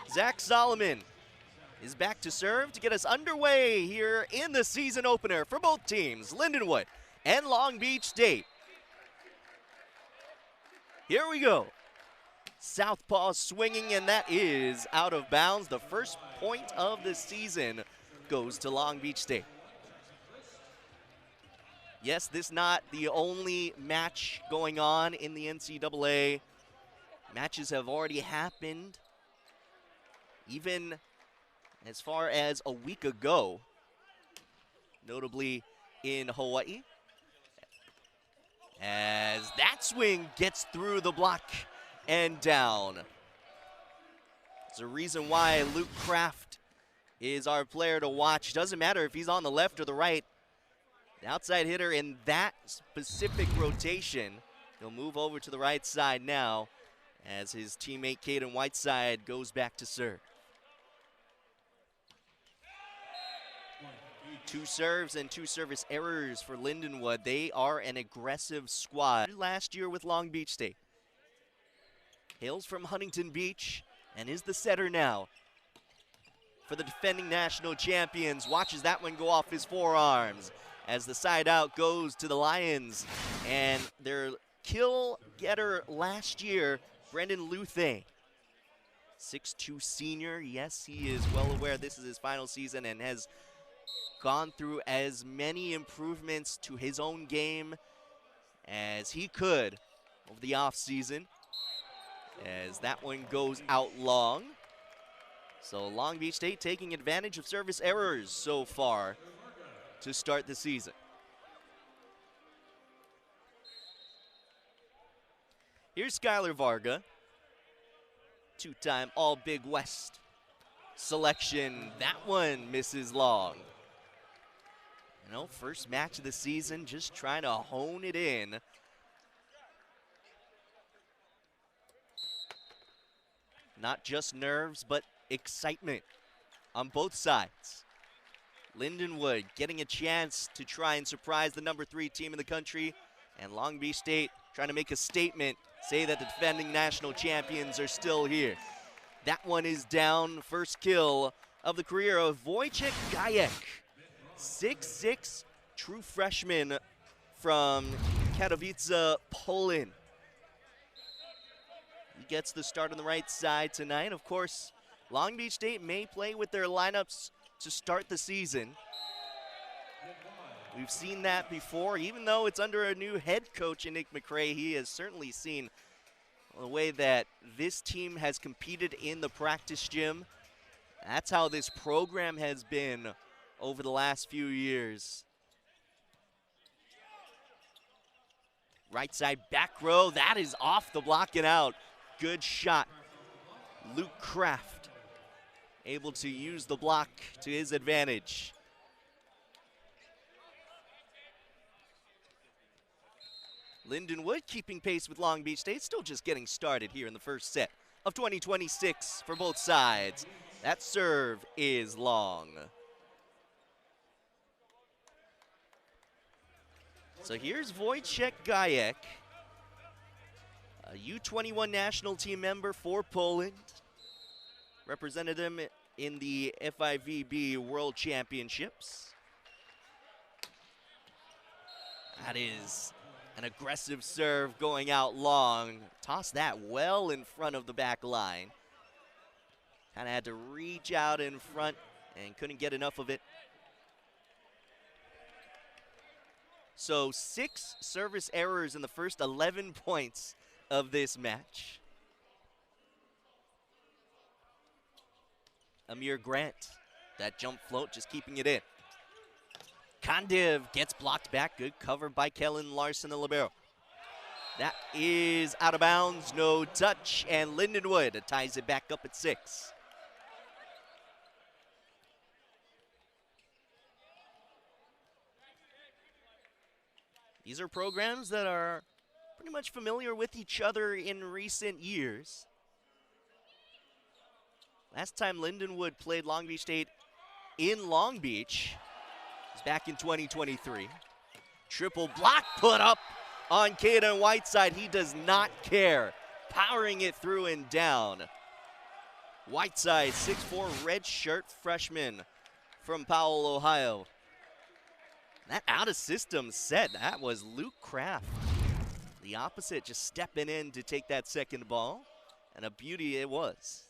Zach Solomon is back to serve to get us underway here in the season opener for both teams, Lindenwood and Long Beach State. Here we go. Southpaw swinging, and that is out of bounds. The first point of the season goes to Long Beach State. Yes, this is not the only match going on in the NCAA. Matches have already happened, even as far as a week ago, notably in Hawaii. As that swing gets through the block and down. It's a reason why Luke Kraft is our player to watch. Doesn't matter if he's on the left or the right. The outside hitter in that specific rotation. He'll move over to the right side now as his teammate Caden Whiteside goes back to serve. 2 serves and 2 service errors for Lindenwood. They are an aggressive squad. Last year with Long Beach State. Hails from Huntington Beach and is the setter now for the defending national champions. Watches that one go off his forearms as the side out goes to the Lions. And their kill getter last year, Brendan Luthe. 6'2" senior. Yes, he is well aware this is his final season and has gone through as many improvements to his own game as he could over the offseason. As that one goes out long. So Long Beach State taking advantage of service errors so far to start the season. Here's Skylar Varga, 2-time All-Big West selection. That one misses long. You know, first match of the season, just trying to hone it in. Not just nerves, but excitement on both sides. Lindenwood getting a chance to try and surprise the number 3 team in the country, and Long Beach State trying to make a statement, say that the defending national champions are still here. That one is down. First kill of the career of Wojciech Gajek. 6'6", true freshman from Katowice, Poland. He gets the start on the right side tonight. Of course, Long Beach State may play with their lineups to start the season. We've seen that before. Even though it's under a new head coach in Nick McRae, he has certainly seen the way that this team has competed in the practice gym. That's how this program has been over the last few years. Right side back row, that is off the block and out. Good shot. Luke Kraft able to use the block to his advantage. Lindenwood keeping pace with Long Beach State, still just getting started here in the first set of 2026 for both sides. That serve is long. So here's Wojciech Gajek, a U21 national team member for Poland. Represented them in the FIVB World Championships. That is an aggressive serve going out long. Tossed that well in front of the back line. Kind of had to reach out in front and couldn't get enough of it. So 6 service errors in the first 11 points of this match. Amir Grant, that jump float, just keeping it in. Kondiv gets blocked back. Good cover by Kellen Larson, the libero. That is out of bounds, no touch, and Lindenwood ties it back up at 6. These are programs that are pretty much familiar with each other in recent years. Last time Lindenwood played Long Beach State in Long Beach was back in 2023. Triple block put up on Caden Whiteside. He does not care. Powering it through and down. Whiteside, 6'4", red shirt freshman from Powell, Ohio. That out-of-system set, that was Luke Kraft. The opposite, just stepping in to take that second ball, and a beauty it was.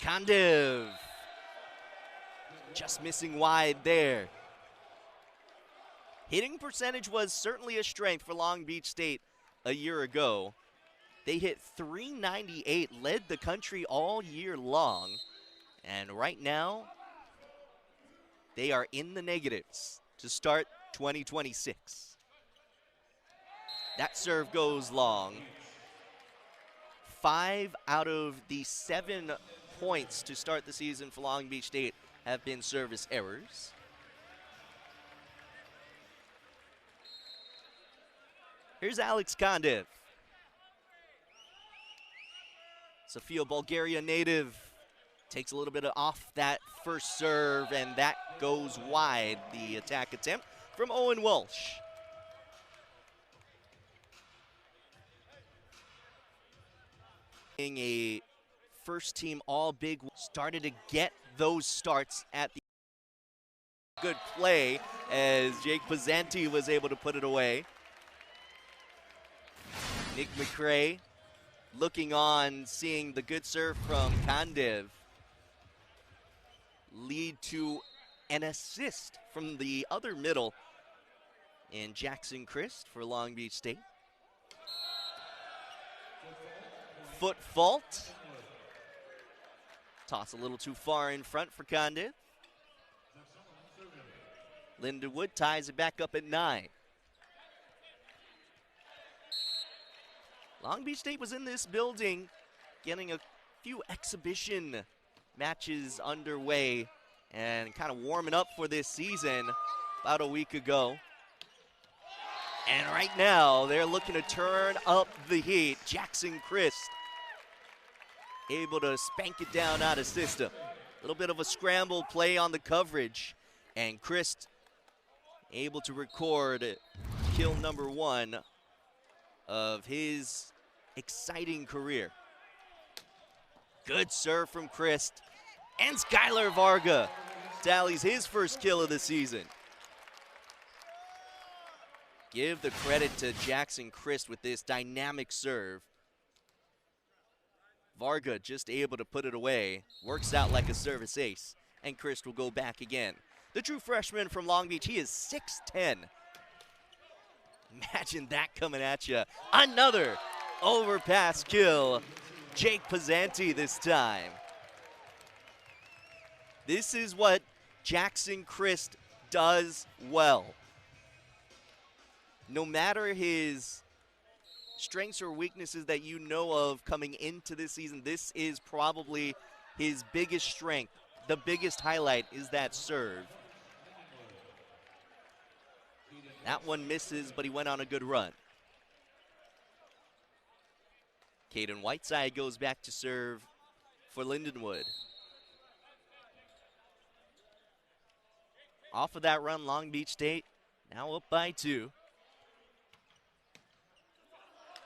Kandev, just missing wide there. Hitting percentage was certainly a strength for Long Beach State a year ago. They hit .398, led the country all year long, and right now, they are in the negatives to start 2026. That serve goes long. 5 out of the 7 points to start the season for Long Beach State have been service errors. Here's Alex Kandev. Sofia, Bulgaria native, takes a little bit off that first serve, and that goes wide, the attack attempt from Owen Walsh. Being a first team all-big, started to get those starts at the good play as Jake Pizzanti was able to put it away. Nick McCray looking on, seeing the good serve from Kandev lead to an assist from the other middle in Jackson Christ for Long Beach State. Foot fault. Toss a little too far in front for Kandev. Lindenwood ties it back up at 9. Long Beach State was in this building getting a few exhibition matches underway and kind of warming up for this season about a week ago. And right now, they're looking to turn up the heat. Jackson Christ able to spank it down out of system. A little bit of a scramble play on the coverage, and Christ able to record kill number 1 of his exciting career. Good serve from Christ, and Skylar Varga tallies his first kill of the season. Give the credit to Jackson Christ with this dynamic serve. Varga just able to put it away. Works out like a service ace, and Christ will go back again. The true freshman from Long Beach, he is 6'10". Imagine that coming at you. Another overpass kill. Jake Pizzanti this time. This is what Jackson Christ does well. No matter his strengths or weaknesses that you know of coming into this season, this is probably his biggest strength. The biggest highlight is that serve. That one misses, but he went on a good run. Caden Whiteside goes back to serve for Lindenwood. Off of that run, Long Beach State now up by 2.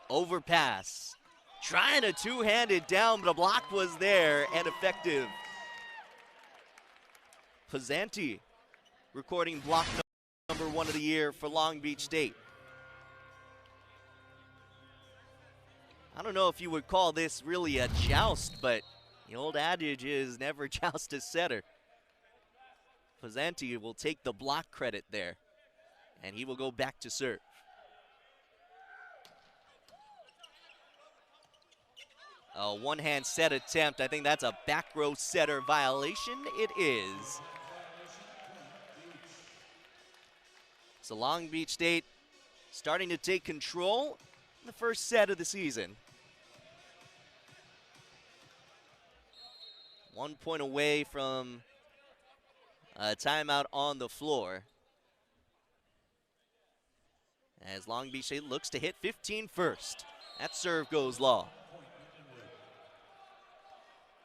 Overpass. Trying a two-handed down, but a block was there and effective. Pizzanti recording block number 1 of the year for Long Beach State. I don't know if you would call this really a joust, but the old adage is never joust a setter. Pizzanti will take the block credit there, and he will go back to serve. A one-hand set attempt. I think that's a back row setter violation. It is. So Long Beach State starting to take control in the first set of the season. 1 point away from a timeout on the floor, as Long Beach State looks to hit 15 first. That serve goes long.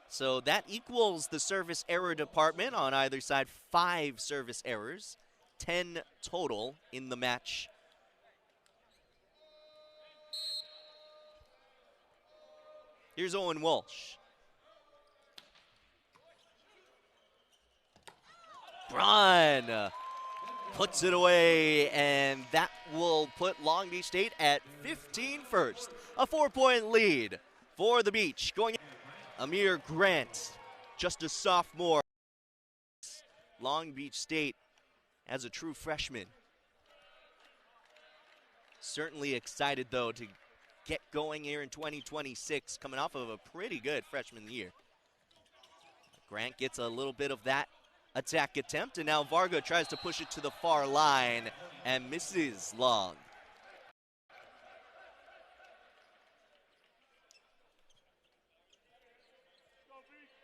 So that equals the service error department on either side. 5 service errors, 10 total in the match. Here's Owen Walsh. Braun puts it away, and that will put Long Beach State at 15 first. A 4-point lead for the Beach. Going Amir Grant, just a sophomore. Long Beach State as a true freshman. Certainly excited, though, to get going here in 2026, coming off of a pretty good freshman year. Grant gets a little bit of that attack attempt, and now Varga tries to push it to the far line and misses long.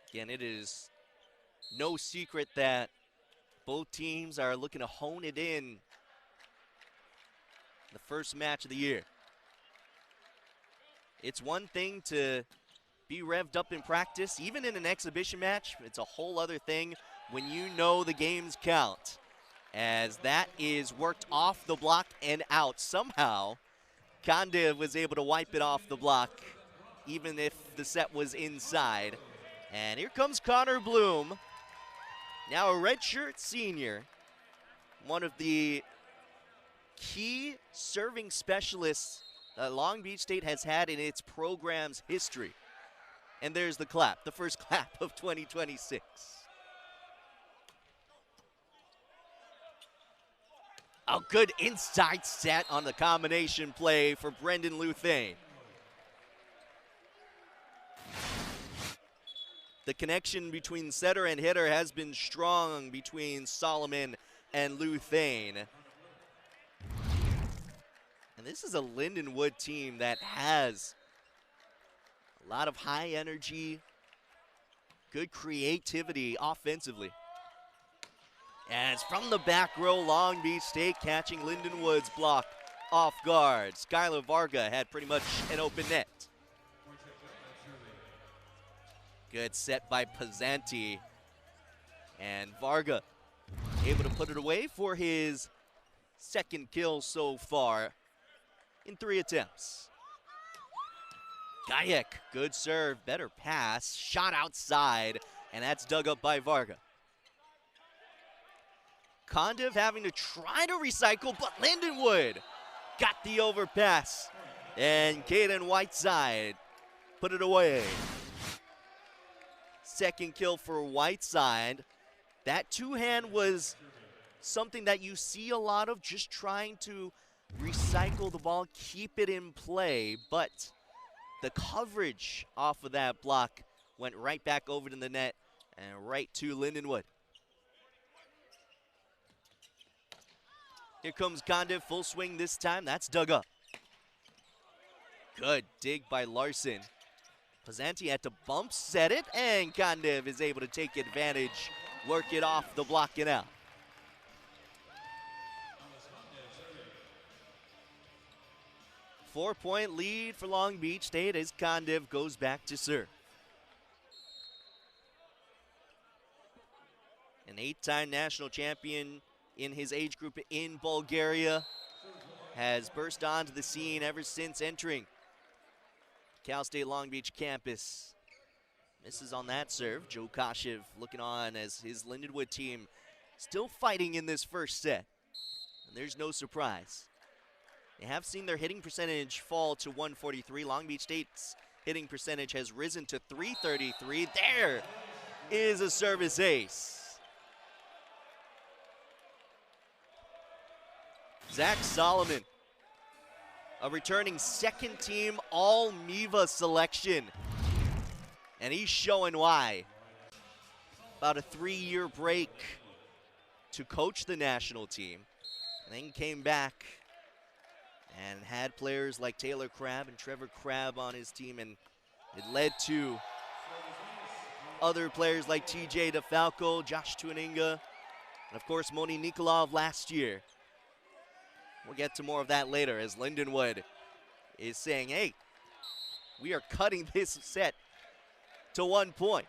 Again, it is no secret that both teams are looking to hone it in the first match of the year. It's one thing to be revved up in practice, even in an exhibition match. It's a whole other thing when you know the games count, as that is worked off the block and out. Somehow, Kandiv was able to wipe it off the block, even if the set was inside. And here comes Connor Bloom, now a redshirt senior, one of the key serving specialists that Long Beach State has had in its program's history. And there's the clap, the first clap of 2026. A good inside set on the combination play for Brendan Luthane. The connection between setter and hitter has been strong between Solomon and Luthane. And this is a Lindenwood team that has a lot of high energy, good creativity offensively. As from the back row, Long Beach State catching Lindenwood's block off guard. Skylar Varga had pretty much an open net. Good set by Pizzanti. And Varga able to put it away for his second kill so far in 3 attempts. Gajek, good serve, better pass, shot outside, and that's dug up by Varga. Kandiv having to try to recycle, but Lindenwood got the overpass. And Caden Whiteside put it away. Second kill for Whiteside. That two-hand was something that you see a lot of, just trying to recycle the ball, keep it in play, but the coverage off of that block went right back over to the net and right to Lindenwood. Here comes Kandiv, full swing this time. That's dug up. Good dig by Larson. Pizzanti had to bump set it, and Kandiv is able to take advantage, work it off the block and out. Four-point lead for Long Beach State as Kandiv goes back to serve. An 8-time national champion in his age group in Bulgaria, has burst onto the scene ever since entering Cal State Long Beach campus. Misses on that serve. Joe Kashev looking on as his Lindenwood team still fighting in this first set. And there's no surprise. They have seen their hitting percentage fall to 143. Long Beach State's hitting percentage has risen to 333. There is a service ace. Zach Solomon, a returning second-team All-MIVA selection. And he's showing why. About a 3-year break to coach the national team. And then came back and had players like Taylor Crabb and Trevor Crabb on his team. And it led to other players like TJ DeFalco, Josh Tuaninga, and of course Moni Nikolov last year. We'll get to more of that later as Lindenwood is saying, hey, we are cutting this set to 1 point.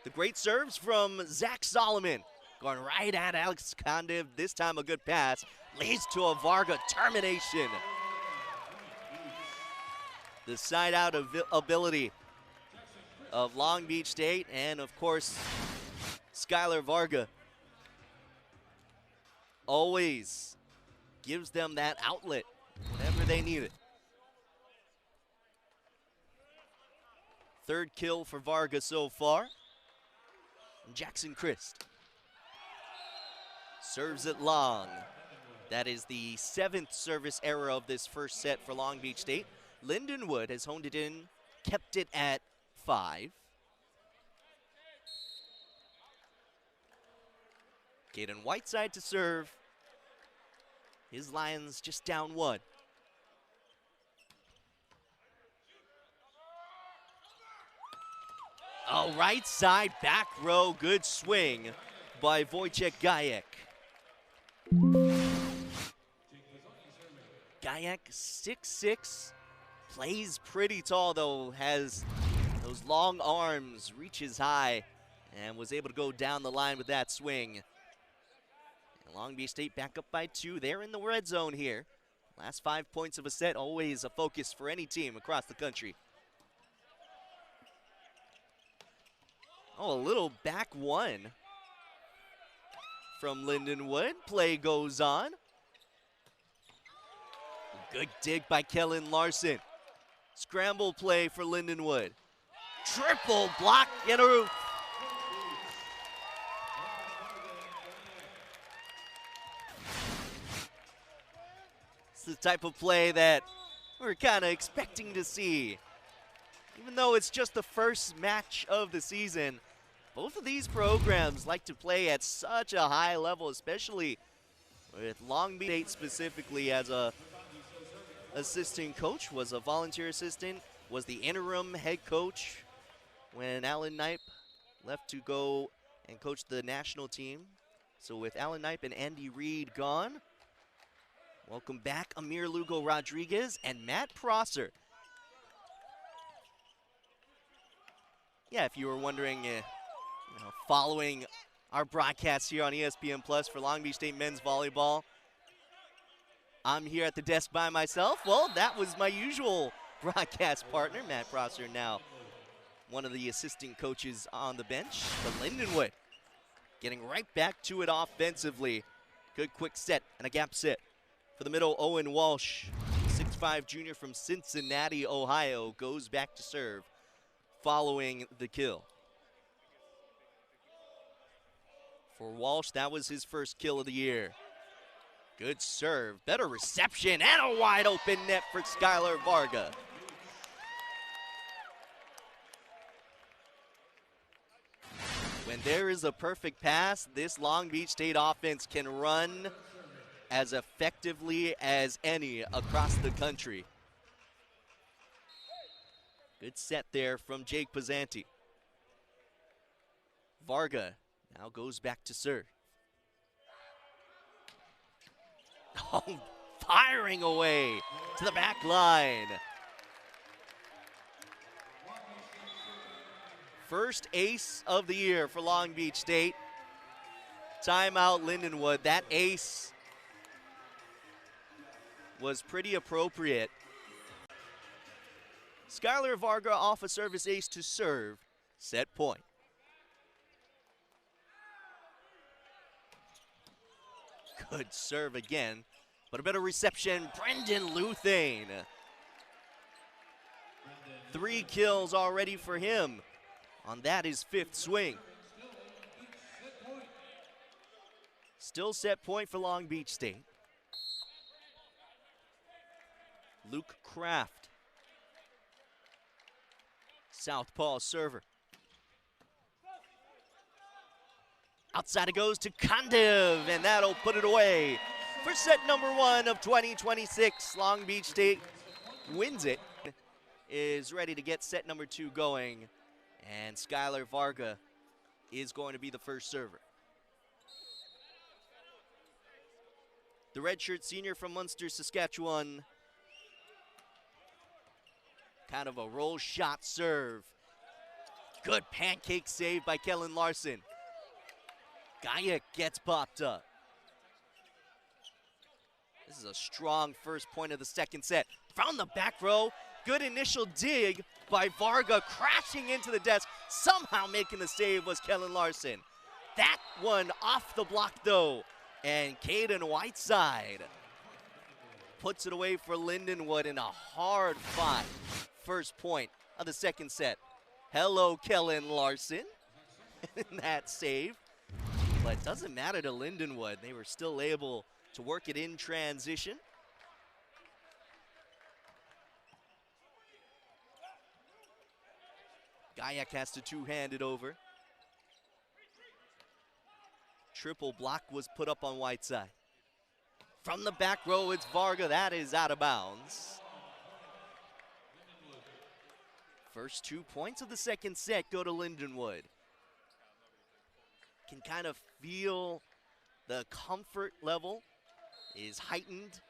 The great serves from Zach Solomon, going right at Alex Kandiv. This time a good pass leads to a Varga termination. The side-out ability of Long Beach State, and of course, Skylar Varga always gives them that outlet whenever they need it. Third kill for Varga so far. And Jackson Christ serves it long. That is the 7th service error of this first set for Long Beach State. Lindenwood has honed it in, kept it at 5. Caden Whiteside to serve. His Lions just down 1. Oh, right side, back row, good swing by Wojciech Gajek. Gajek, 6'6", plays pretty tall though, has those long arms, reaches high, and was able to go down the line with that swing. And Long Beach State back up by 2. They're in the red zone here. Last 5 points of a set, always a focus for any team across the country. Oh, a little back 1 from Lindenwood. Play goes on. Good dig by Kellen Larson. Scramble play for Lindenwood. Triple block and a roof. It's the type of play that we're kind of expecting to see. Even though it's just the first match of the season, both of these programs like to play at such a high level, especially with Long Beach State specifically as a assistant coach, was a volunteer assistant, was the interim head coach when Alan Knipe left to go and coach the national team. So with Alan Knipe and Andy Reid gone, welcome back Amir Lugo Rodriguez and Matt Prosser. Yeah, if you were wondering, following our broadcast here on ESPN Plus for Long Beach State men's volleyball, I'm here at the desk by myself. Well, that was my usual broadcast partner, Matt Prosser, now one of the assistant coaches on the bench. But Lindenwood getting right back to it offensively. Good quick set and a gap set for the middle. Owen Walsh, 6'5" junior from Cincinnati, Ohio, goes back to serve following the kill. For Walsh, that was his first kill of the year. Good serve, better reception, and a wide open net for Skylar Varga. When there is a perfect pass, this Long Beach State offense can run as effectively as any across the country. Good set there from Jake Pizzanti. Varga now goes back to serve. Oh, firing away to the back line. First ace of the year for Long Beach State. Timeout Lindenwood. That ace was pretty appropriate. Skylar Varga off a service ace to serve. Set point. Good serve again, but a better reception. Brendan Luthane. 3 kills already for him on that his 5th swing. Still set point for Long Beach State. Luke Kraft, southpaw server. Outside it goes to Kondev, and that'll put it away. For set number 1 of 2026, Long Beach State wins it, is ready to get set number 2 going, and Skylar Varga is going to be the first server. The redshirt senior from Munster, Saskatchewan. Kind of a roll shot serve. Good pancake save by Kellen Larson. Gajek gets popped up. This is a strong first point of the second set. From the back row, Good initial dig by Varga, crashing into the desk. Somehow making the save was Kellen Larson. That one off the block though, and Caden Whiteside puts it away for Lindenwood in a hard-fought first point of the second set. Hello, Kellen Larson, in that save. But it doesn't matter to Lindenwood. They were still able to work it in transition. Gayak has to two-hand it over. Triple block was put up on Whiteside. From the back row, it's Varga. That is out of bounds. First 2 points of the second set go to Lindenwood. Can kind of feel the comfort level is heightened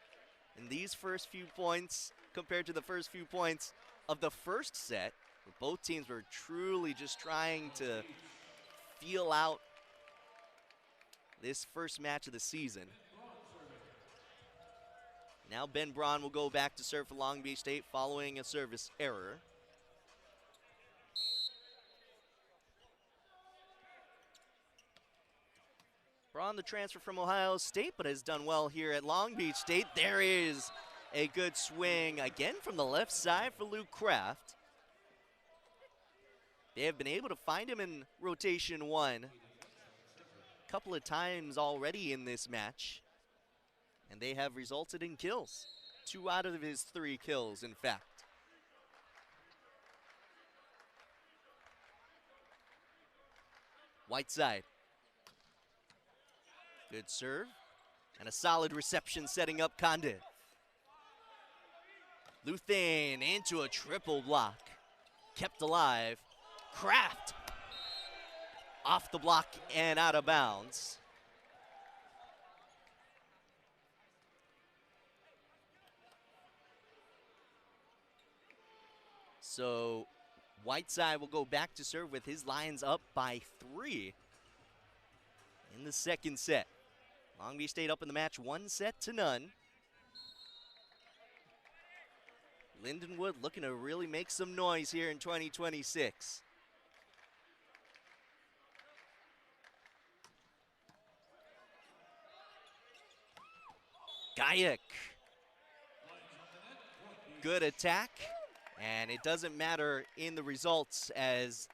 in these first few points compared to the first few points of the first set, where both teams were truly just trying to feel out this first match of the season. Now Ben Braun will go back to serve for Long Beach State following a service error. Braun, the transfer from Ohio State, but has done well here at Long Beach State. There is a good swing again from the left side for Luke Kraft. They have been able to find him in rotation one a couple of times already in this match, and they have resulted in kills. 2 out of his 3 kills, in fact. Whiteside. Good serve, and a solid reception setting up Condiv. Luthain into a triple block. Kept alive. Kraft off the block and out of bounds. So Whiteside will go back to serve with his Lions up by 3 in the second set. Long Beach State up in the match 1-0. Lindenwood looking to really make some noise here in 2026. Gayak. Good attack, and it doesn't matter in the results as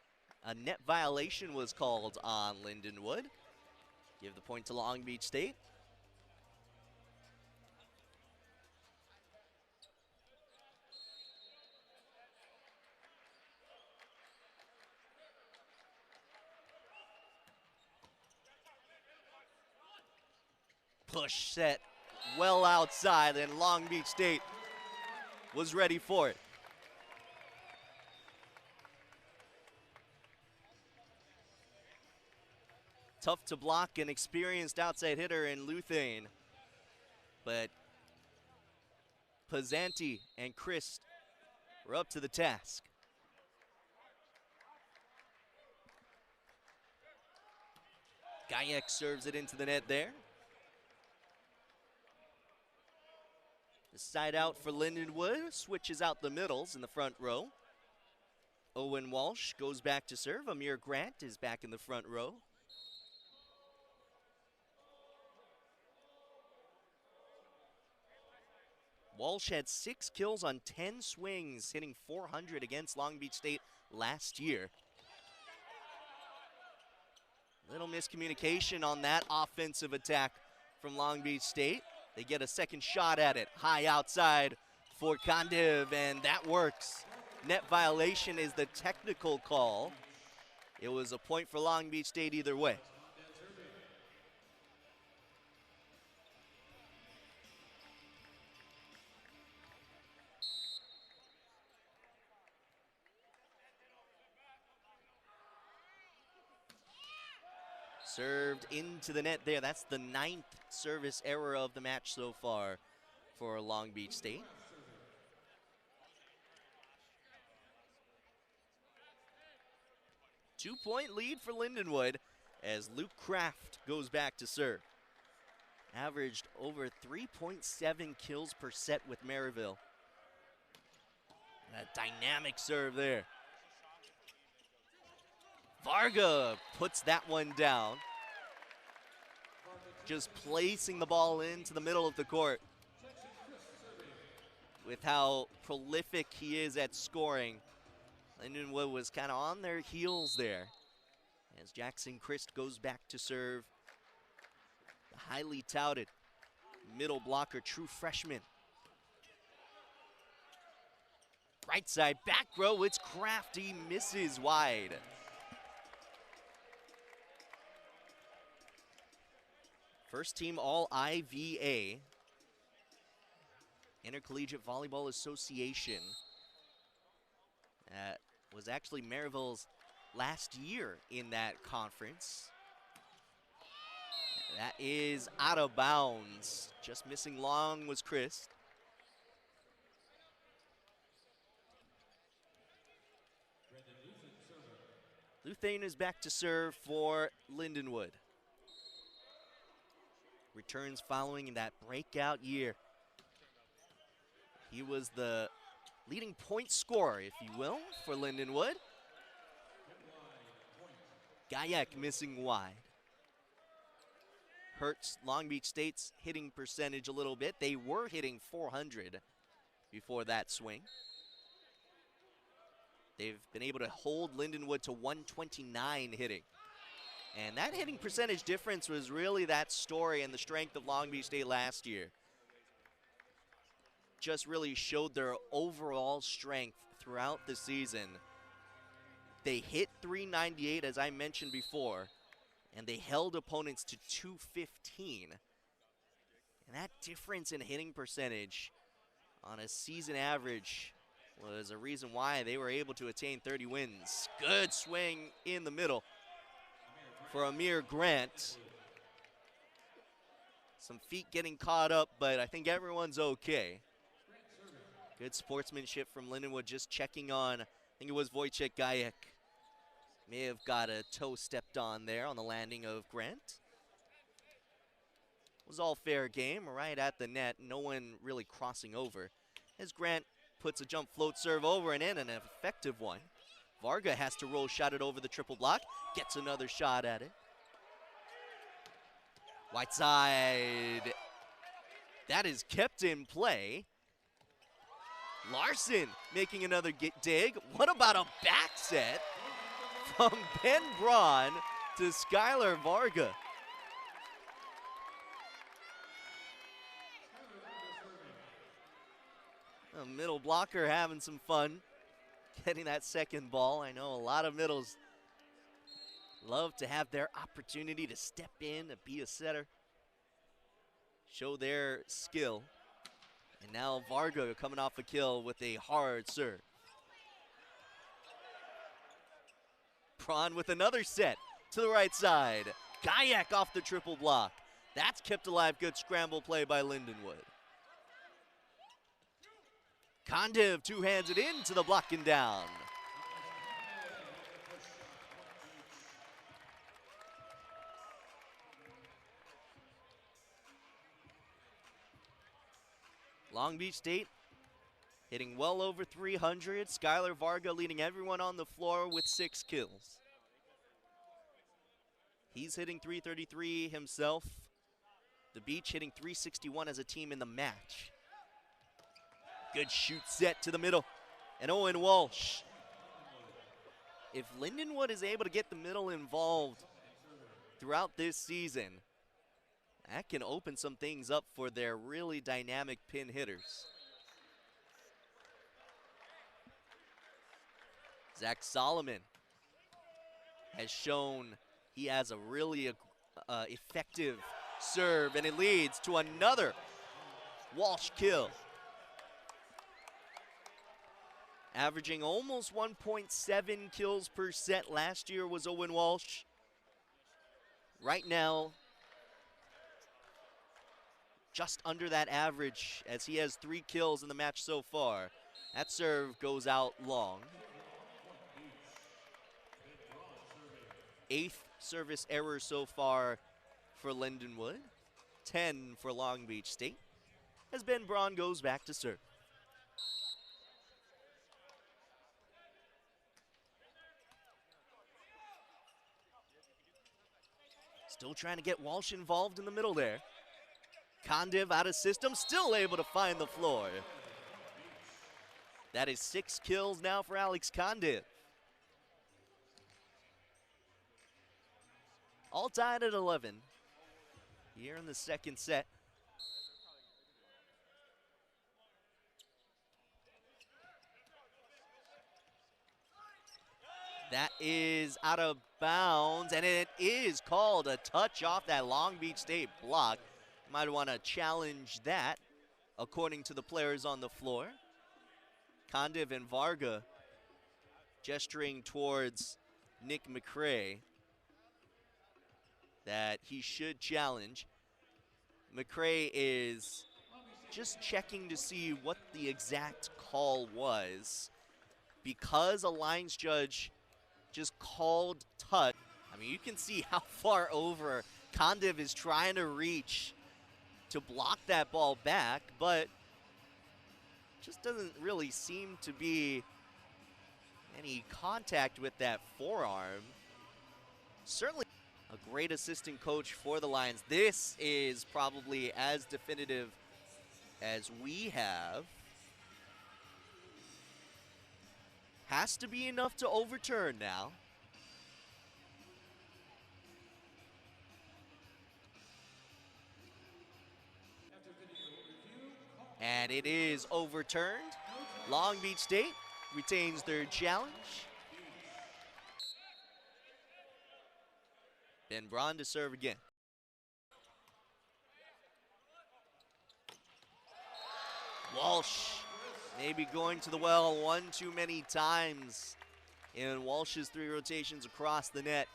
a net violation was called on Lindenwood. Give the point to Long Beach State. Push set well outside, and Long Beach State was ready for it. Tough to block, an experienced outside hitter in Luthain, but Pizzanti and Christ were up to the task. Gayak serves it into the net there. The side out for Lindenwood, switches out the middles in the front row. Owen Walsh goes back to serve. Amir Grant is back in the front row. Walsh had 6 kills on 10 swings, hitting .400 against Long Beach State last year. Little miscommunication on that offensive attack from Long Beach State. They get a second shot at it, high outside for Condiv, and that works. Net violation is the technical call. It was a point for Long Beach State either way. Served into the net there. That's the 9th service error of the match so far for Long Beach State. Two-point lead for Lindenwood as Luke Kraft goes back to serve. Averaged over 3.7 kills per set with Maryville. A dynamic serve there. Varga puts that one down. Just placing the ball into the middle of the court. With how prolific he is at scoring, Lindenwood was kind of on their heels there. As Jackson Christ goes back to serve. The highly touted middle blocker, true freshman. Right side, back row, it's Crafty, misses wide. First team All-IVA. Intercollegiate Volleyball Association. That was actually Maryville's last year in that conference. That is out of bounds. Just missing long was Chris. Luthane is back to serve for Lindenwood. Returns following that breakout year. He was the leading point scorer, if you will, for Lindenwood. Gayak missing wide. Hurts Long Beach State's hitting percentage a little bit. They were hitting .400 before that swing. They've been able to hold Lindenwood to 129 hitting. And that hitting percentage difference was really that story and the strength of Long Beach State last year. Just really showed their overall strength throughout the season. They hit .398, as I mentioned before, and they held opponents to .215. And that difference in hitting percentage on a season average was a reason why they were able to attain 30 wins. Good swing in the middle for Amir Grant. Some feet getting caught up, but I think everyone's okay. Good sportsmanship from Lindenwood, just checking on, I think it was Wojciech Gajek. May have got a toe stepped on there on the landing of Grant. It was all fair game, right at the net, no one really crossing over. As Grant puts a jump float serve over and in, an effective one. Varga has to roll shot it over the triple block, gets another shot at it. White side, that is kept in play. Larson making another dig. What about a back set from Ben Braun to Skylar Varga? A middle blocker having some fun getting that second ball. I know a lot of middles love to have their opportunity to step in and be a setter, show their skill. And now Varga coming off a kill with a hard serve. Braun with another set to the right side. Gajek off the triple block. That's kept alive. Good scramble play by Lindenwood. Kondev two-hands it in to the block and down. Long Beach State hitting well over 300. Skylar Varga leading everyone on the floor with 6 kills. He's hitting .333 himself. The Beach hitting .361 as a team in the match. Good shoot set to the middle. And Owen Walsh. If Lindenwood is able to get the middle involved throughout this season, that can open some things up for their really dynamic pin hitters. Zach Solomon has shown he has a really effective serve, and it leads to another Walsh kill. Averaging almost 1.7 kills per set. Last year was Owen Walsh. Right now, just under that average, as he has 3 kills in the match so far. That serve goes out long. 8th service error so far for Lindenwood. 10 for Long Beach State. As Ben Braun goes back to serve. Still trying to get Walsh involved in the middle there. Kondiv out of system, still able to find the floor. That is 6 kills now for Alex Kondiv. All tied at 11 here in the second set. That is out of bounds, and it is called a touch off that Long Beach State block. Might want to challenge that, according to the players on the floor. Kondiv and Varga gesturing towards Nick McCray that he should challenge. McCray is just checking to see what the exact call was. Because a lines judge just called touch. I mean, you can see how far over Kondiv is trying to reach to block that ball back, but just doesn't really seem to be any contact with that forearm. Certainly a great assistant coach for the Lions. This is probably as definitive as we have. Has to be enough to overturn now. And it is overturned. Long Beach State retains their challenge. Ben Braun to serve again. Walsh maybe going to the well one too many times in Walsh's 3 rotations across the net,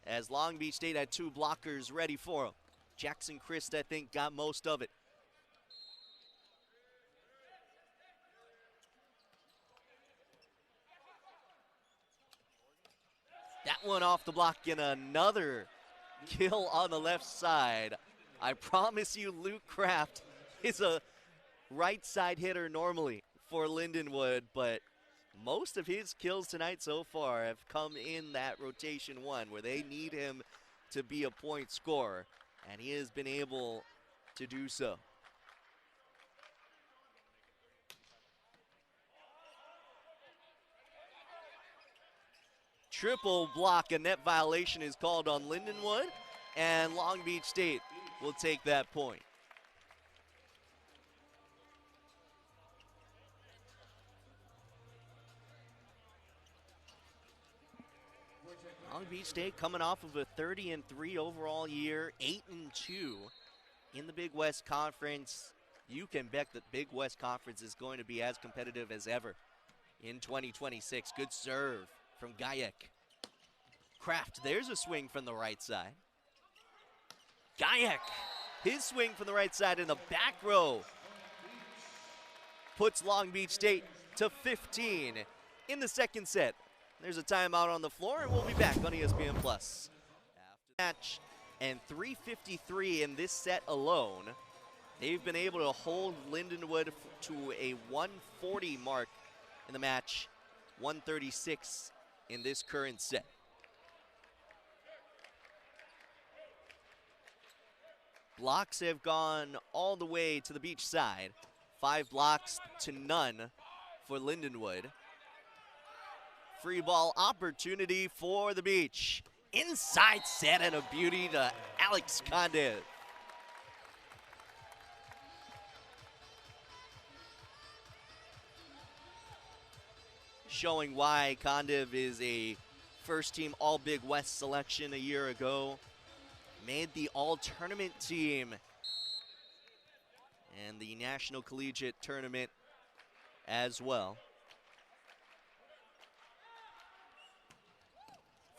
as Long Beach State had 2 blockers ready for him. Jackson Christ, I think, got most of it. That one off the block, and another kill on the left side. I promise you, Luke Kraft is a right side hitter normally for Lindenwood, but most of his kills tonight so far have come in that rotation 1 where they need him to be a point scorer, and he has been able to do so. Triple block, a net violation is called on Lindenwood, and Long Beach State will take that point. Long Beach State coming off of a 30-3 overall year, 8-2 in the Big West Conference. You can bet that Big West Conference is going to be as competitive as ever in 2026. Good serve from Gajek. Kraft, there's a swing from the right side. Gajek, his swing from the right side in the back row puts Long Beach State to 15 in the second set. There's a timeout on the floor, and we'll be back on ESPN+. After the match, and 3:53 in this set alone, they've been able to hold Lindenwood to a 140 mark in the match, 136 in this current set. Blocks have gone all the way to the beach side. 5 blocks to none for Lindenwood. Free ball opportunity for the beach. Inside set and a beauty to Alex Kondiv. Showing why Kondiv is a first-team All-Big West selection a year ago. Made the all-tournament team and the National Collegiate Tournament as well.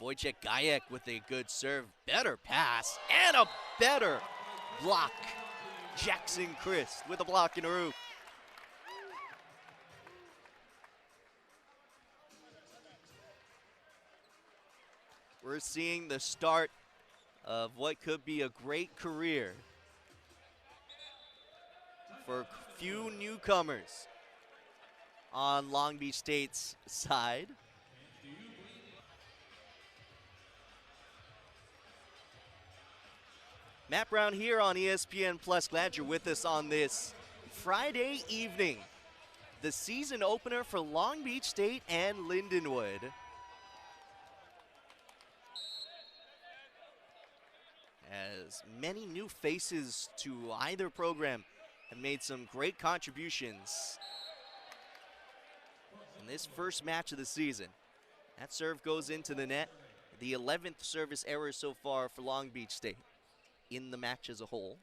Wojciech Gajek with a good serve, better pass, and a better block. Jackson Christ with a block in a roof. We're seeing the start of what could be a great career for a few newcomers on Long Beach State's side. Matt Brown here on ESPN Plus. Glad you're with us on this Friday evening. The season opener for Long Beach State and Lindenwood. As many new faces to either program have made some great contributions in this first match of the season. That serve goes into the net. The 11th service error so far for Long Beach State in the match as a whole.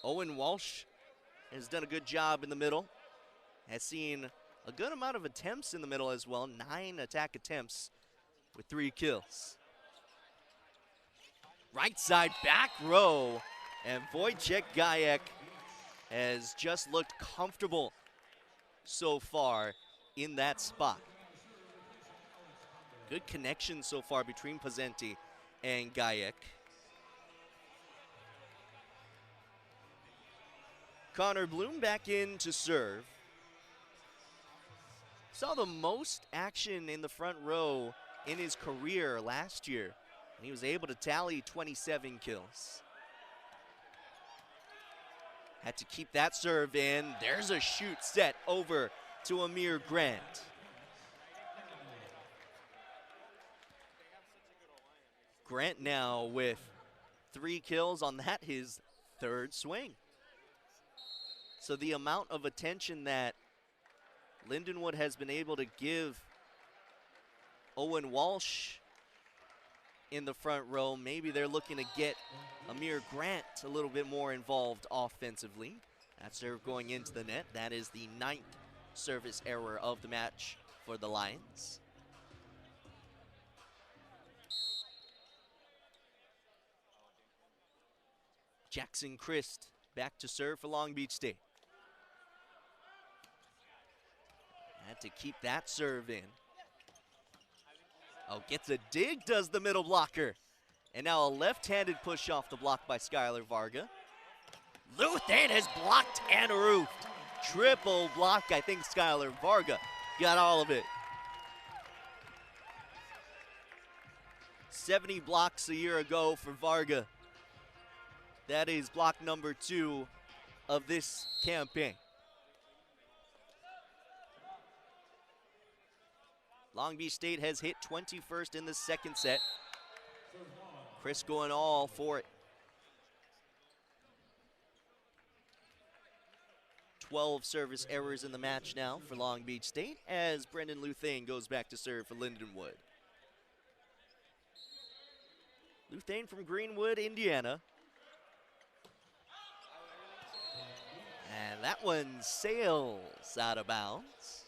Owen Walsh has done a good job in the middle. Has seen a good amount of attempts in the middle as well. 9 attack attempts with 3 kills. Right side back row. And Wojciech Gajek has just looked comfortable so far in that spot. Good connection so far between Pazenti and Gajek. Connor Bloom back in to serve. Saw the most action in the front row in his career last year, and he was able to tally 27 kills. Had to keep that serve in. There's a shoot set over to Amir Grant. Grant now with 3 kills on that, his 3rd swing. So the amount of attention that Lindenwood has been able to give Owen Walsh in the front row, maybe they're looking to get Amir Grant a little bit more involved offensively. That serve going into the net. That is the 9th service error of the match for the Lions. Jackson Christ back to serve for Long Beach State. Had to keep that serve in. Oh, gets a dig, does the middle blocker. And now a left-handed push off the block by Skylar Varga. Luthen has blocked and roofed. Triple block, I think Skylar Varga got all of it. 70 blocks a year ago for Varga. That is block number 2 of this campaign. Long Beach State has hit 21st in the second set. Chris going all for it. 12 service errors in the match now for Long Beach State as Brendan Luthane goes back to serve for Lindenwood. Luthane from Greenwood, Indiana. And that one sails out of bounds.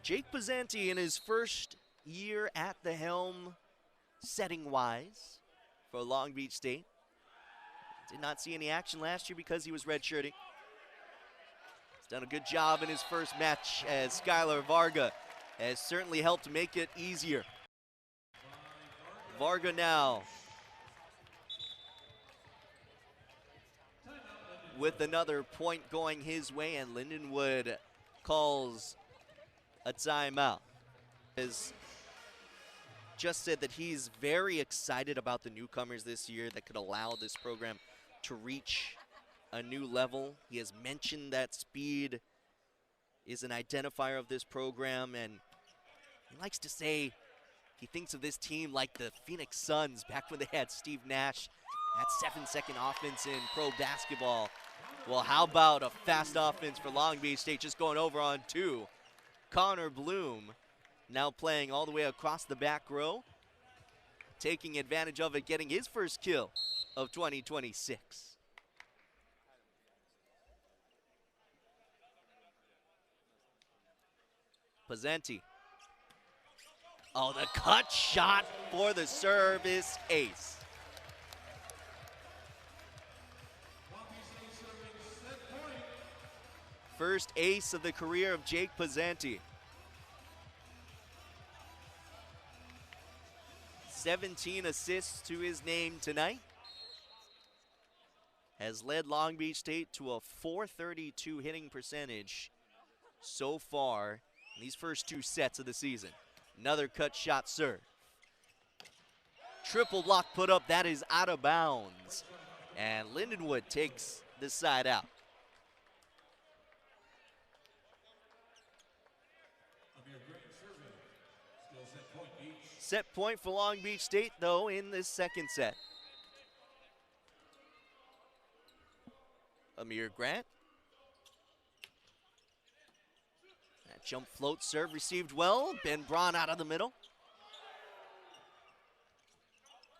Jake Pazenti in his first year at the helm, setting-wise, for Long Beach State. Did not see any action last year because he was redshirting. He's done a good job in his first match as Skylar Varga has certainly helped make it easier. Varga now with another point going his way, and Lindenwood calls a timeout. Has just said that he's very excited about the newcomers this year that could allow this program to reach a new level. He has mentioned that speed is an identifier of this program, and he likes to say he thinks of this team like the Phoenix Suns back when they had Steve Nash, that 7-second offense in pro basketball. Well, how about a fast offense for Long Beach State, just going over on 2. Connor Bloom now playing all the way across the back row, taking advantage of it, getting his first kill of 2026. Pazenti. Oh, the cut shot for the service ace. First ace of the career of Jake Pazenti. 17 assists to his name tonight. Has led Long Beach State to a .432 hitting percentage so far in these first 2 sets of the season. Another cut shot serve. Triple block put up, that is out of bounds. And Lindenwood takes this side out. Set point for Long Beach State, though, in this second set. Amir Grant. That jump float serve received well. Ben Braun out of the middle.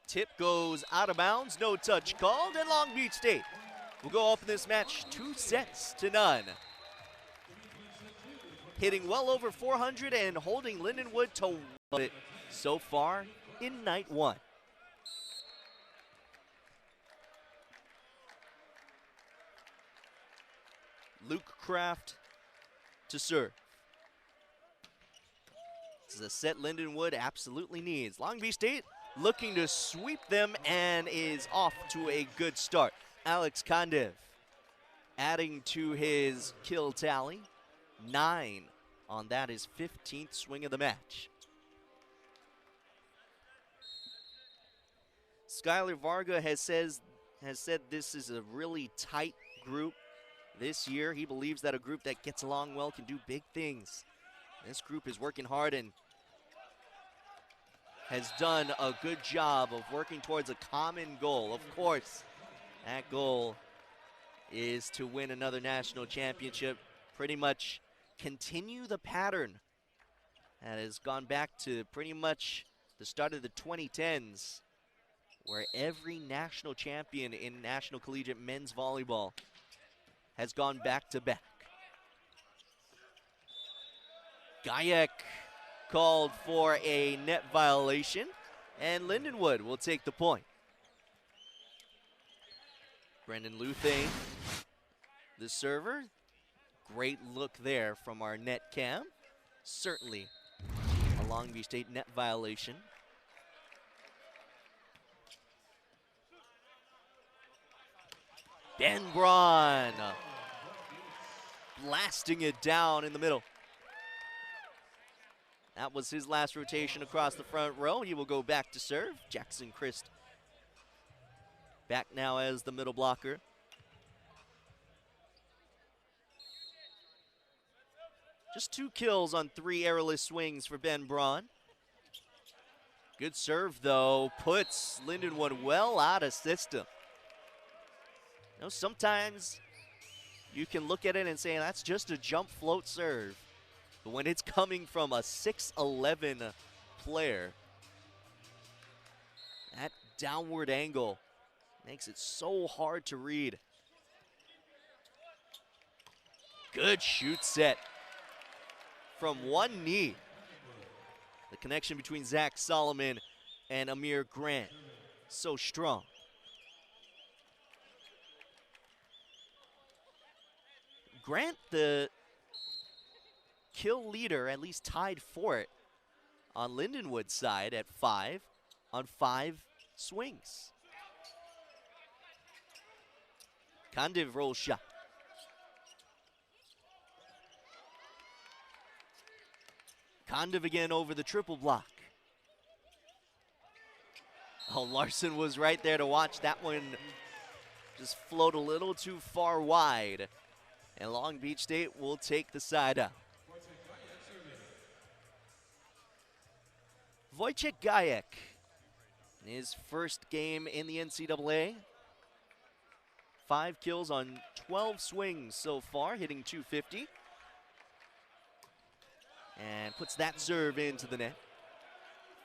Tip goes out of bounds, no touch called, and Long Beach State will go up in this match 2-0. Hitting well over 400 and holding Lindenwood to it so far in night 1. Luke Kraft to serve. This is a set Lindenwood absolutely needs. Long Beach State looking to sweep them and is off to a good start. Alex Kondev adding to his kill tally. 9 on that, his 15th swing of the match. Skylar Varga has said this is a really tight group this year. He believes that a group that gets along well can do big things. This group is working hard and has done a good job of working towards a common goal. Of course, that goal is to win another national championship, pretty much continue the pattern that has gone back to pretty much the start of the 2010s, where every national champion in National Collegiate Men's Volleyball has gone back-to-back. Gajek called for a net violation, and Lindenwood will take the point. Brendan Luthane, the server. Great look there from our net cam. Certainly a Long Beach State net violation. Ben Braun blasting it down in the middle. That was his last rotation across the front row. He will go back to serve. Jackson Christ back now as the middle blocker. Just 2 kills on 3 errorless swings for Ben Braun. Good serve, though. Puts Lindenwood well out of system. You know, sometimes you can look at it and say that's just a jump float serve. But when it's coming from a 6'11" player, that downward angle makes it so hard to read. Good shoot set from one knee. The connection between Zach Solomon and Amir Grant, so strong. Grant, the kill leader, at least tied for it on Lindenwood's side at 5 on 5 swings. Kondev roll shot. Kondev again over the triple block. Oh, Larson was right there to watch that one just float a little too far wide. And Long Beach State will take the side out. Wojciech Gajek, in his first game in the NCAA. 5 kills on 12 swings so far, hitting .250. And puts that serve into the net.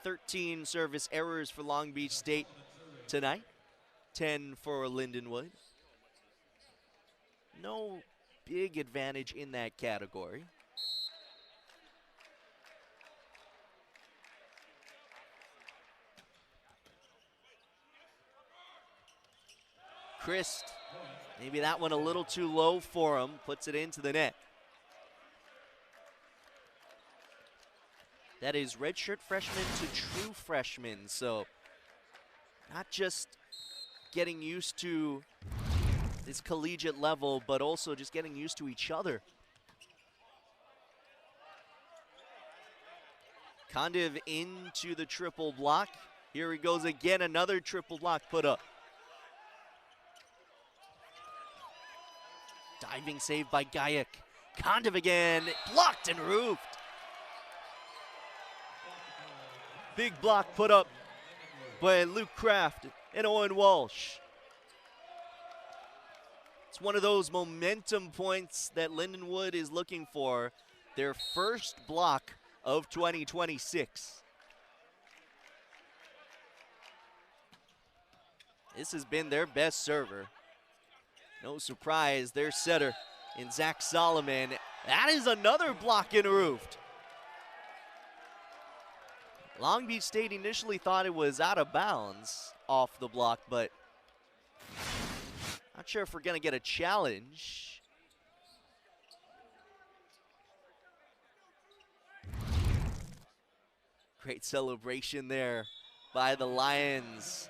13 service errors for Long Beach State tonight. 10 for Lindenwood. No big advantage in that category. Christ, maybe that one a little too low for him, puts it into the net. That is redshirt freshman to true freshman, so not just getting used to this collegiate level, but also just getting used to each other. Kondiv into the triple block. Here he goes again, another triple block put up. Diving save by Gayak. Kondiv again, blocked and roofed. Big block put up by Luke Kraft and Owen Walsh. It's one of those momentum points that Lindenwood is looking for. Their first block of 2026. This has been their best server. No surprise, their setter in Zach Solomon. That is another block and roofed. Long Beach State initially thought it was out of bounds off the block, but not sure if we're gonna get a challenge. Great celebration there by the Lions.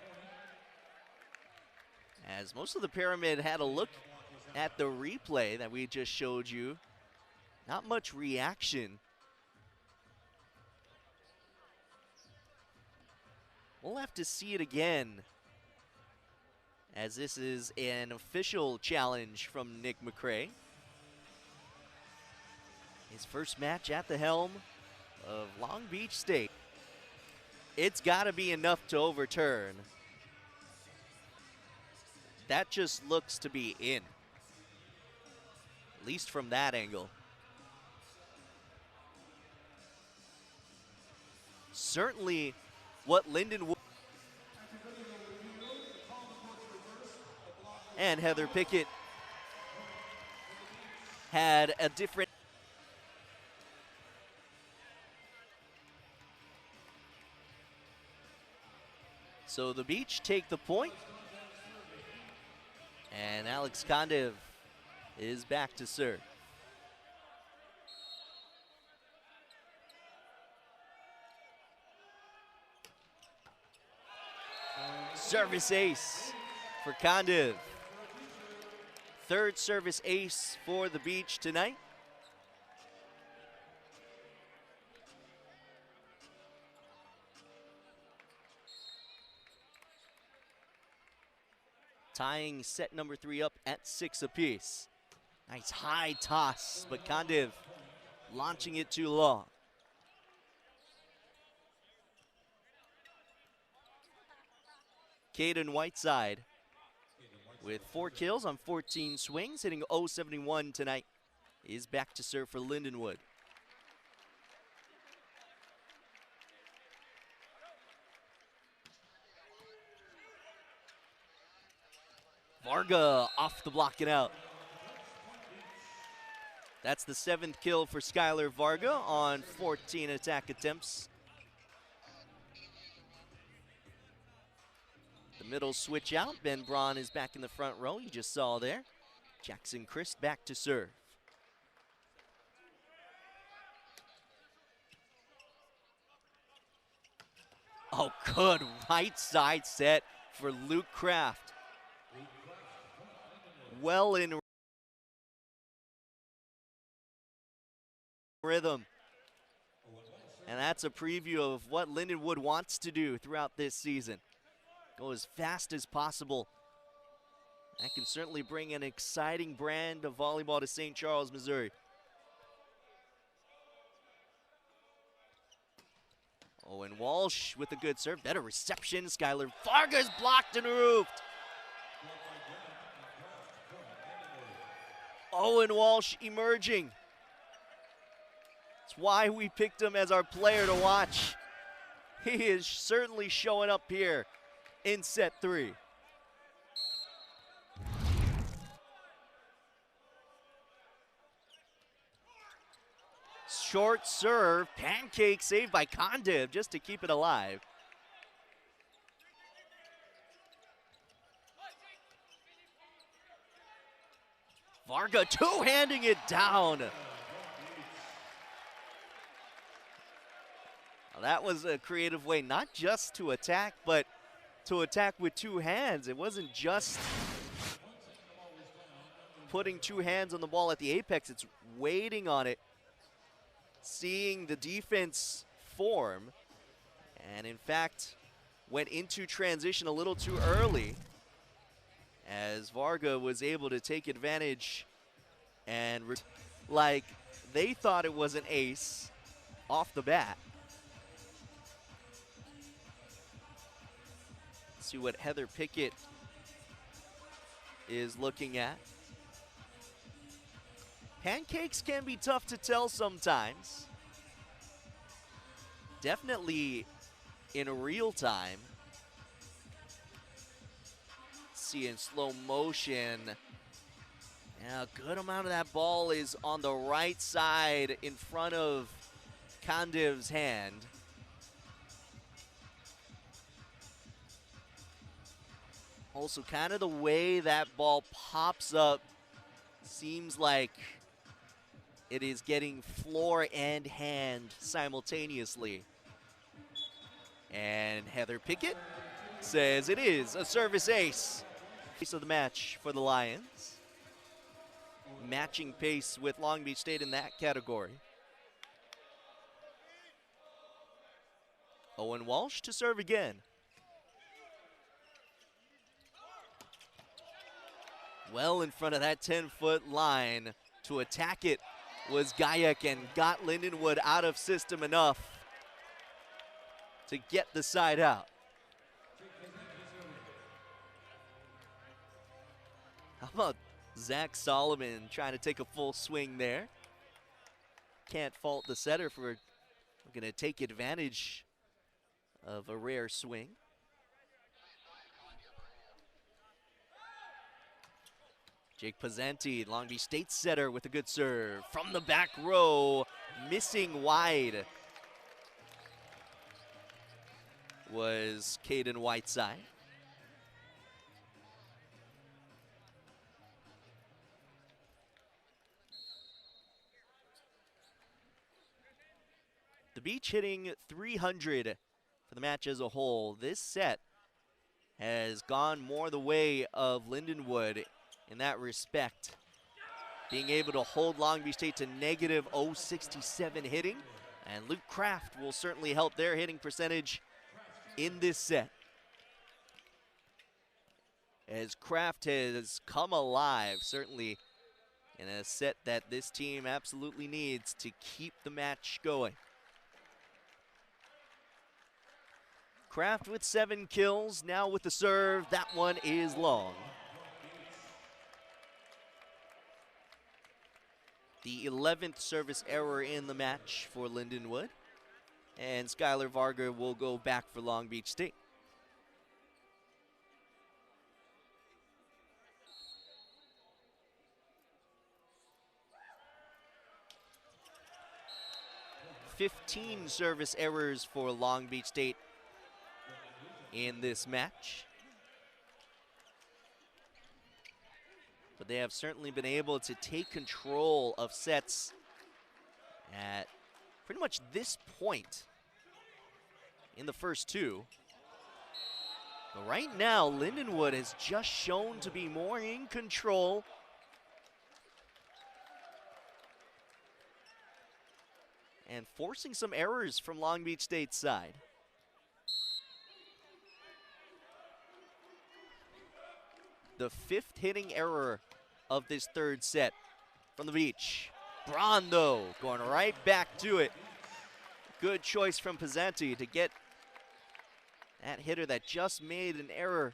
As most of the Pyramid had a look at the replay that we just showed you. Not much reaction. We'll have to see it again, as this is an official challenge from Nick McCray. His first match at the helm of Long Beach State. It's got to be enough to overturn. That just looks to be in, at least from that angle. Certainly what Lindenwood and Heather Pickett had a different. So the Beach take the point. And Alex Kondiv is back to serve. Service ace for Kondiv. Third service ace for the Beach tonight. Tying set number 3 up at 6 apiece. Nice high toss, but Kondiv launching it too long. Caden Whiteside with 4 kills on 14 swings, hitting .071 tonight, is back to serve for Lindenwood. Varga off the block and out. That's the 7th kill for Skylar Varga on 14 attack attempts. The middle switch out. Ben Braun is back in the front row. You just saw there. Jackson Christ back to serve. Oh, good right side set for Luke Kraft. Well in rhythm. And that's a preview of what Lindenwood wants to do throughout this season. Go as fast as possible. That can certainly bring an exciting brand of volleyball to St. Charles, Missouri. Owen Walsh with a good serve. Better reception. Skylar Varga's blocked and roofed. Owen Walsh emerging. That's why we picked him as our player to watch. He is certainly showing up here in set 3. Short serve, pancake saved by Kondiv just to keep it alive. Varga two-handing it down. Well, that was a creative way not just to attack, but to attack with 2 hands. It wasn't just putting 2 hands on the ball at the apex, it's waiting on it. Seeing the defense form, and in fact went into transition a little too early, as Varga was able to take advantage and like they thought it was an ace off the bat. Let's see what Heather Pickett is looking at. Pancakes can be tough to tell sometimes. Definitely in real time. See in slow motion. Yeah, a good amount of that ball is on the right side in front of Kandiv's hand. Also, kind of the way that ball pops up seems like it is getting floor and hand simultaneously. And Heather Pickett says it is a service ace. Ace of the match for the Lions. Matching pace with Long Beach State in that category. Owen Walsh to serve again. Well in front of that 10-foot line to attack it was Gayak, and got Lindenwood out of system enough to get the side out. How about Zach Solomon trying to take a full swing there? Can't fault the setter for going to take advantage of a rare swing. Jake Pizzanti, Long Beach State setter, with a good serve from the back row, missing wide was Caden Whiteside. The Beach hitting 300 for the match as a whole. This set has gone more the way of Lindenwood in that respect, being able to hold Long Beach State to negative .067 hitting, and Luke Kraft will certainly help their hitting percentage in this set, as Kraft has come alive, certainly in a set that this team absolutely needs to keep the match going. Kraft with 7 kills, now with the serve. That one is long. The 11th service error in the match for Lindenwood. And Skylar Varga will go back for Long Beach State. "15 service errors for Long Beach State in this match. But they have certainly been able to take control of sets at pretty much this point in the first two. But right now, Lindenwood has just shown to be more in control. And forcing some errors from Long Beach State's side. The 5th hitting error of this third set from the Beach. Braun, though, going right back to it. Good choice from Pizzanti to get that hitter that just made an error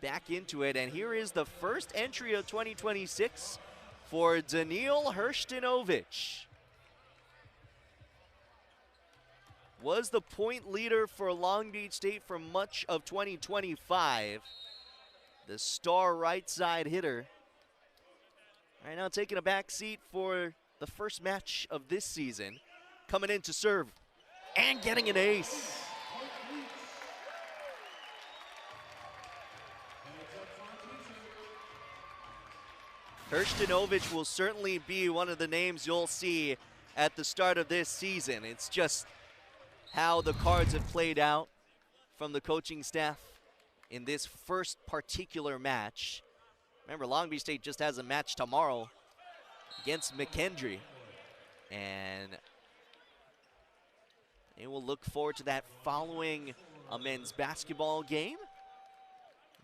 back into it. And here is the first entry of 2026 for Daniil Hrstinovich. Was the point leader for Long Beach State for much of 2025. The star right side hitter. Right now taking a back seat for the first match of this season. Coming in to serve and getting an ace. Hrstinovich will certainly be one of the names you'll see at the start of this season. It's just how the cards have played out from the coaching staff in this first particular match. Remember, Long Beach State just has a match tomorrow against McKendree. And And we'll look forward to that following a men's basketball game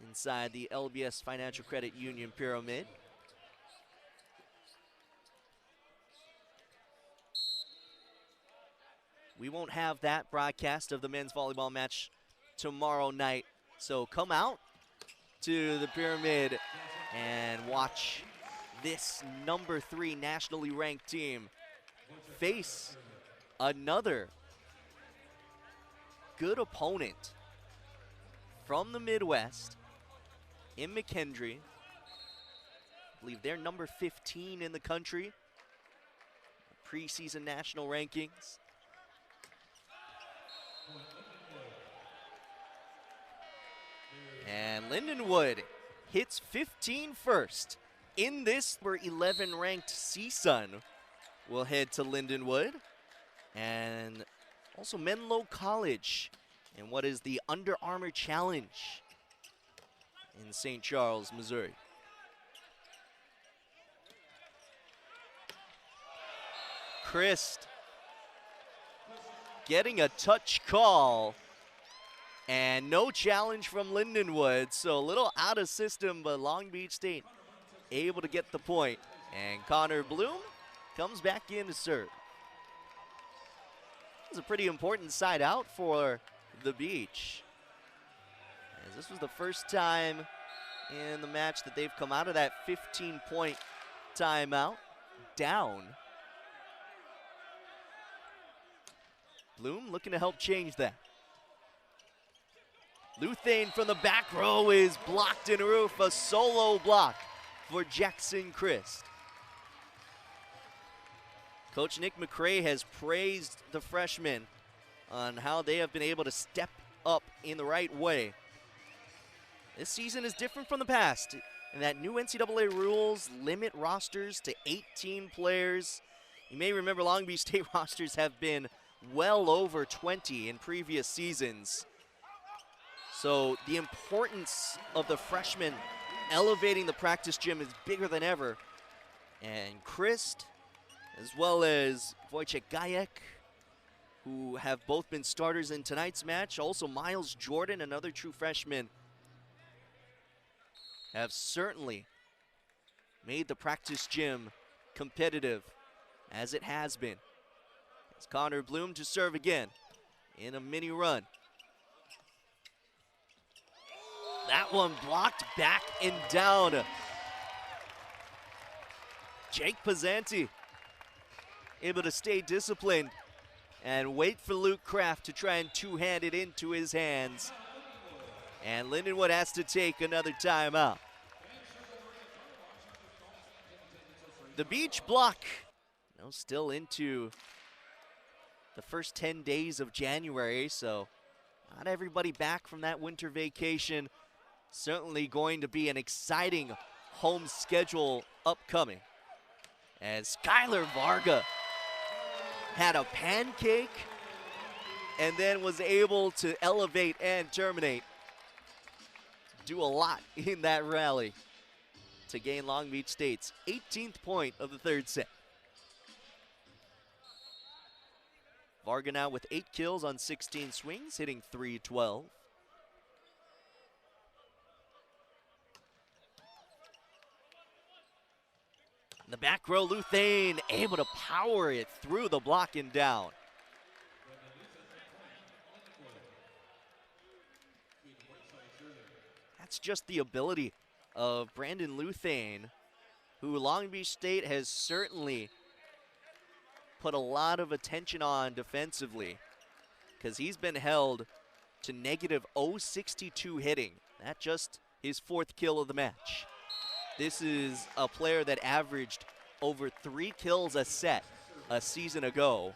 inside the LBS Financial Credit Union Pyramid. We won't have that broadcast of the men's volleyball match tomorrow night, so come out to the Pyramid and watch this number 3 nationally ranked team face another good opponent from the Midwest in McKendree. I believe they're number 15 in the country, preseason national rankings. And Lindenwood hits 15 first. In this, where 11 ranked CSUN will head to Lindenwood. And also Menlo College in what is the Under Armour Challenge in St. Charles, Missouri. Christ getting a touch call. And no challenge from Lindenwood, so a little out of system, but Long Beach State able to get the point. And Connor Bloom comes back in to serve. It's a pretty important side out for the Beach, as this was the first time in the match that they've come out of that 15-point timeout down. Bloom looking to help change that. Luthane from the back row is blocked in roof, a solo block for Jackson Christ. Coach Nick McCray has praised the freshmen on how they have been able to step up in the right way. This season is different from the past, and that new NCAA rules limit rosters to 18 players. You may remember Long Beach State rosters have been well over 20 in previous seasons. So the importance of the freshmen elevating the practice gym is bigger than ever. And Christ, as well as Wojciech Gajek, who have both been starters in tonight's match, also Miles Jordan, another true freshman, have certainly made the practice gym competitive, as it has been. It's Connor Bloom to serve again in a mini run. That one blocked back and down. Jake Pizzanti able to stay disciplined and wait for Luke Kraft to try and two-hand it into his hands. And Lindenwood has to take another timeout. The Beach block, still into the first 10 days of January, so not everybody back from that winter vacation. Certainly going to be an exciting home schedule upcoming, as Skylar Varga had a pancake and then was able to elevate and terminate. Do a lot in that rally to gain Long Beach State's 18th point of the third set. Varga now with 8 kills on 16 swings, hitting .312. In the back row, Luthane able to power it through the block and down. That's just the ability of Brandon Luthane, who Long Beach State has certainly put a lot of attention on defensively, because he's been held to negative .062 hitting. That's just his 4th kill of the match. This is a player that averaged over 3 kills a set a season ago.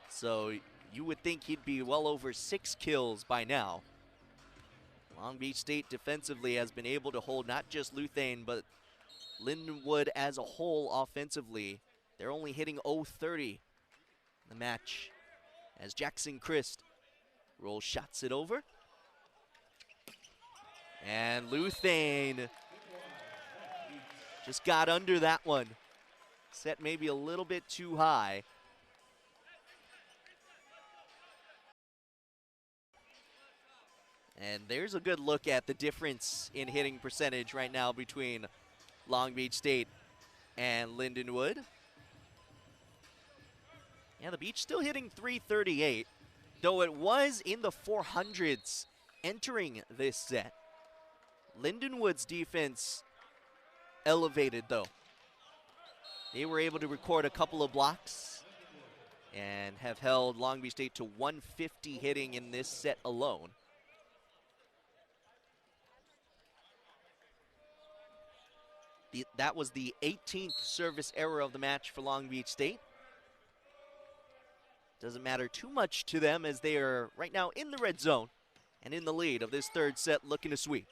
So you would think he'd be well over 6 kills by now. Long Beach State defensively has been able to hold not just Luthane, but Lindenwood as a whole offensively. They're only hitting .030 in the match, as Jackson Christ rolls shots it over. And Luthane just got under that one. Set maybe a little bit too high. And there's a good look at the difference in hitting percentage right now between Long Beach State and Lindenwood. Yeah, the Beach still hitting .338, though it was in the 400s entering this set. Lindenwood's defense elevated, though. They were able to record a couple of blocks and have held Long Beach State to 150 hitting in this set alone. That was the 18th service error of the match for Long Beach State. Doesn't matter too much to them as they are right now in the red zone and in the lead of this third set, looking to sweep.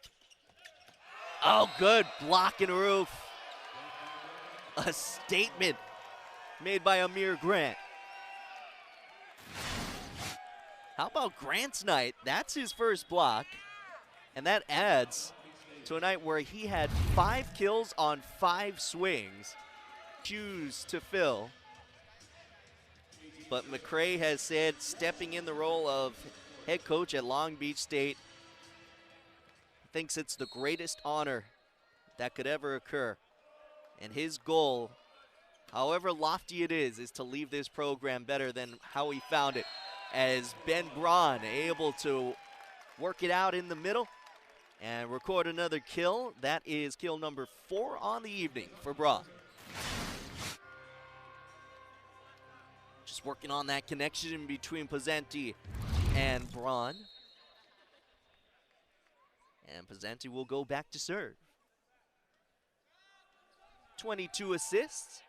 Oh, good block and roof. A statement made by Amir Grant. How about Grant's night? That's his first block, and that adds to a night where he had 5 kills on 5 swings. Shoes to fill. But McCray has said, stepping in the role of head coach at Long Beach State, thinks it's the greatest honor that could ever occur. And his goal, however lofty it is to leave this program better than how he found it. As Ben Braun able to work it out in the middle and record another kill. That is kill number 4 on the evening for Braun. Just working on that connection between Pizzenti and Braun. And Pizzenti will go back to serve. 22 assists,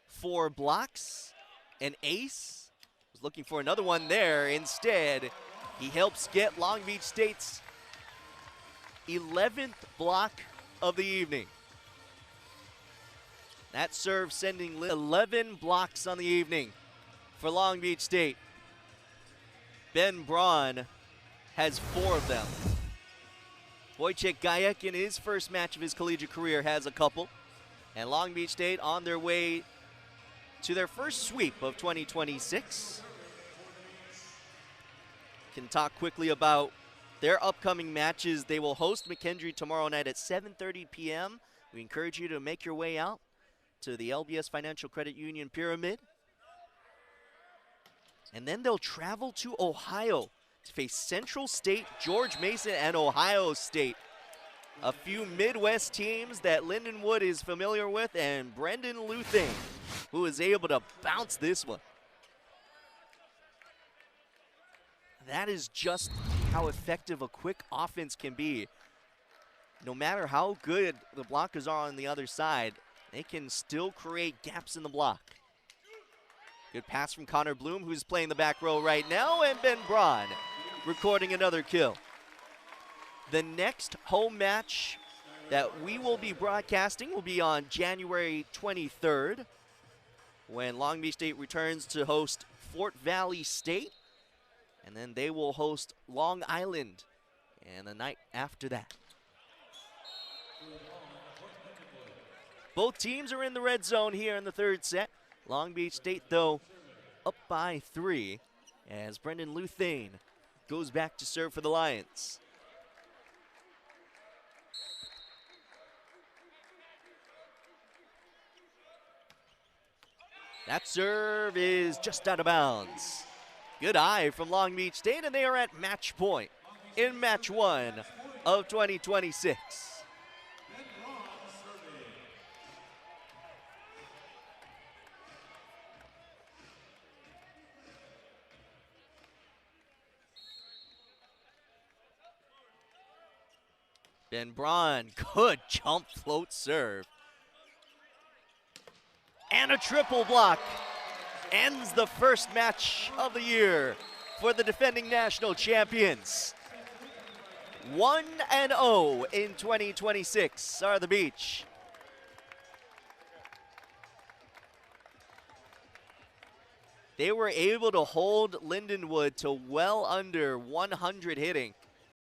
4 blocks, an ace. Was looking for another one there. Instead, he helps get Long Beach State's 11th block of the evening. That serve sending 11 blocks on the evening for Long Beach State. Ben Braun has 4 of them. Wojciech Gajek in his first match of his collegiate career has a couple. And Long Beach State on their way to their first sweep of 2026. Can talk quickly about their upcoming matches. They will host McKendree tomorrow night at 7:30 p.m. We encourage you to make your way out to the LBS Financial Credit Union Pyramid. And then they'll travel to Ohio to face Central State, George Mason, and Ohio State. A few Midwest teams that Lindenwood is familiar with, and Brendan Luthane, who is able to bounce this one. That is just how effective a quick offense can be. No matter how good the blockers are on the other side, they can still create gaps in the block. Good pass from Connor Bloom, who's playing the back row right now, and Ben Braun recording another kill. The next home match that we will be broadcasting will be on January 23rd, when Long Beach State returns to host Fort Valley State, and then they will host Long Island, and the night after that. Both teams are in the red zone here in the third set. Long Beach State, though, up by 3, as Brendan Luthane goes back to serve for the Lions. That serve is just out of bounds. Good eye from Long Beach State, and they are at match point in match 1 of 2026. Ben Braun, good jump float serve. And a triple block ends the first match of the year for the defending national champions. 1-0 in 2026 are the Beach. They were able to hold Lindenwood to well under 100 hitting